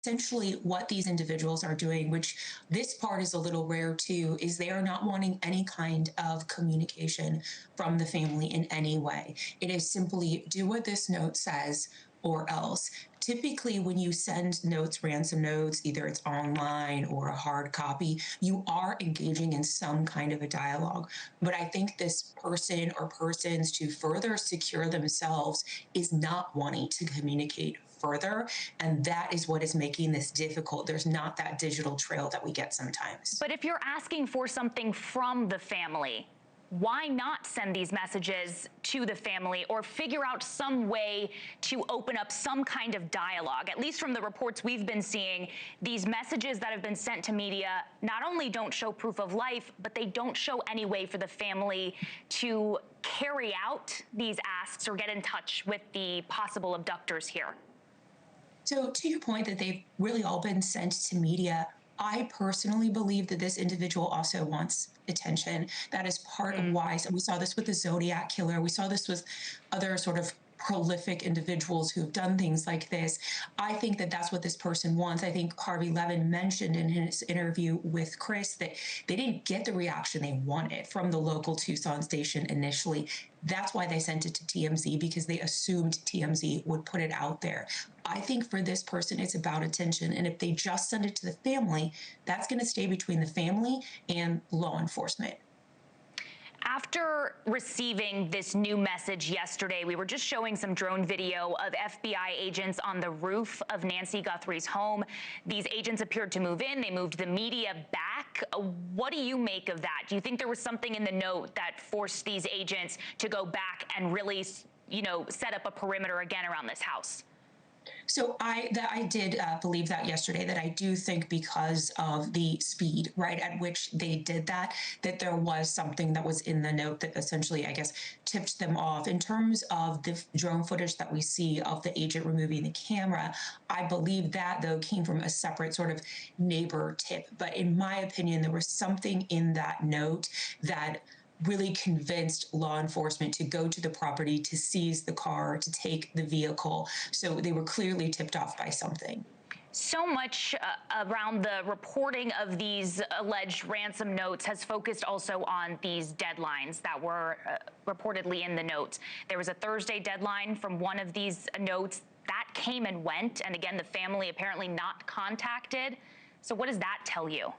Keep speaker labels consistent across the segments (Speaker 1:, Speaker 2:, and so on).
Speaker 1: essentially what these individuals are doing, which this part is a little rare too, is they are not wanting any kind of communication from the family in any way. It is simply do what this note says or else. Typically, when you send notes, ransom notes, either it's online or a hard copy, you are engaging in some kind of a dialogue. But I think this person or persons, to further secure themselves, is not wanting to communicate further. And that is what is making this difficult. There's not that digital trail that we get sometimes.
Speaker 2: But if you're asking for something from the family, why not send these messages to the family or figure out some way to open up some kind of dialogue? At least from the reports we've been seeing, these messages that have been sent to media not only don't show proof of life, but they don't show any way for the family to carry out these asks or get in touch with the possible abductors here.
Speaker 1: So to your point that they've really all been sent to media, I personally believe that this individual also wants attention. That is part of why. So we saw this with the Zodiac killer. We saw this with other sort of prolific individuals who've done things like this. I think that that's what this person wants. I think Harvey Levin mentioned in his interview with Chris that they didn't get the reaction they wanted from the local Tucson station initially. That's why they sent it to TMZ, because they assumed TMZ would put it out there. I think for this person, it's about attention. And if they just send it to the family, that's going to stay between the family and law enforcement.
Speaker 2: After receiving this new message yesterday, we were just showing some drone video of FBI agents on the roof of Nancy Guthrie's home. These agents appeared to move in. They moved the media back. What do you make of that? Do you think there was something in the note that forced these agents to go back and really, set up a perimeter again around this house?
Speaker 1: So I did believe that yesterday, that I do think because of the speed, right, at which they did that there was something that was in the note that essentially, I guess, tipped them off. In terms of the drone footage that we see of the agent removing the camera, I believe that, though, came from a separate sort of neighbor tip. But in my opinion, there was something in that note that really convinced law enforcement to go to the property, to seize the car, to take the vehicle. So they were clearly tipped off by something.
Speaker 2: So much around the reporting of these alleged ransom notes has focused also on these deadlines that were reportedly in the notes. There was a Thursday deadline from one of these notes that came and went, and again, the family apparently not contacted. So what does that tell you?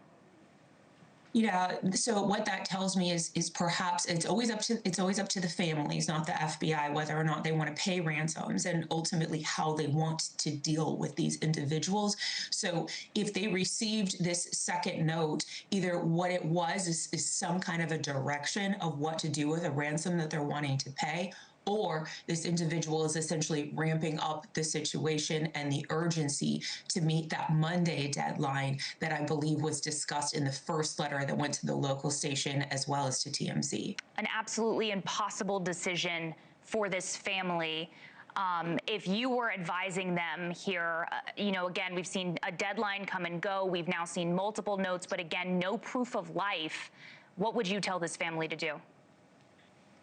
Speaker 1: Yeah. So what that tells me is perhaps it's always up to the families, not the FBI, whether or not they want to pay ransoms, and ultimately how they want to deal with these individuals. So if they received this second note, either what it was is some kind of a direction of what to do with a ransom that they're wanting to pay, or this individual is essentially ramping up the situation and the urgency to meet that Monday deadline that I believe was discussed in the first letter that went to the local station as well as to TMZ.
Speaker 2: An absolutely impossible decision for this family. If you were advising them here, again, we've seen a deadline come and go. We've now seen multiple notes, but again, no proof of life. What would you tell this family to do?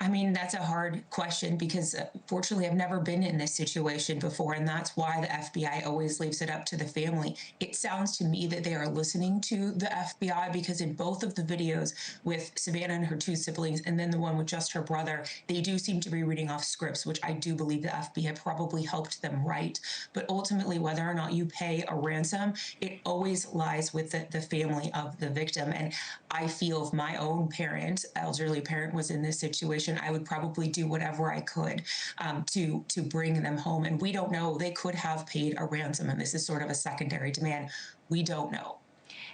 Speaker 1: I mean, that's a hard question because fortunately I've never been in this situation before, and that's why the FBI always leaves it up to the family. It sounds to me that they are listening to the FBI, because in both of the videos with Savannah and her two siblings, and then the one with just her brother, they do seem to be reading off scripts, which I do believe the FBI probably helped them write. But ultimately, whether or not you pay a ransom, it always lies with the family of the victim. And I feel if my own parent, elderly parent, was in this situation, I would probably do whatever I could to bring them home. And we don't know. They could have paid a ransom, and this is sort of a secondary demand. We don't know.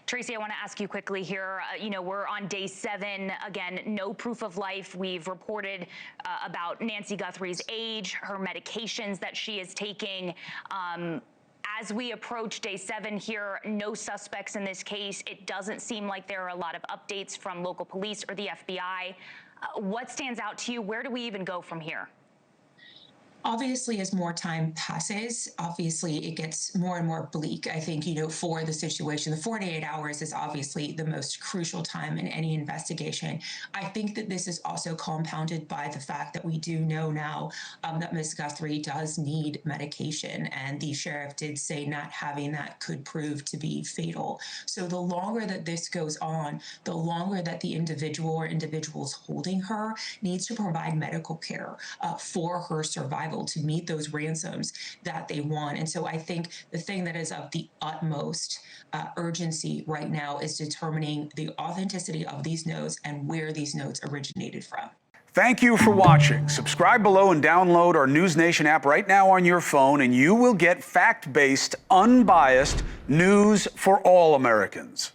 Speaker 2: Tracy, I want to ask you quickly here. We're on day 7. Again, no proof of life. We've reported about Nancy Guthrie's age, her medications that she is taking. As we approach day 7 here, no suspects in this case. It doesn't seem like there are a lot of updates from local police or the FBI. What stands out to you? Where do we even go from here?
Speaker 1: Obviously, as more time passes, obviously it gets more and more bleak. I think, for the situation, the 48 hours is obviously the most crucial time in any investigation. I think that this is also compounded by the fact that we do know now that Ms. Guthrie does need medication, and the sheriff did say not having that could prove to be fatal. So the longer that this goes on, the longer that the individual or individuals holding her needs to provide medical care for her survival to meet those ransoms that they want. And so I think the thing that is of the utmost urgency right now is determining the authenticity of these notes and where these notes originated from.
Speaker 3: Thank you for watching. Subscribe below and download our NewsNation app right now on your phone, and you will get fact-based, unbiased news for all Americans.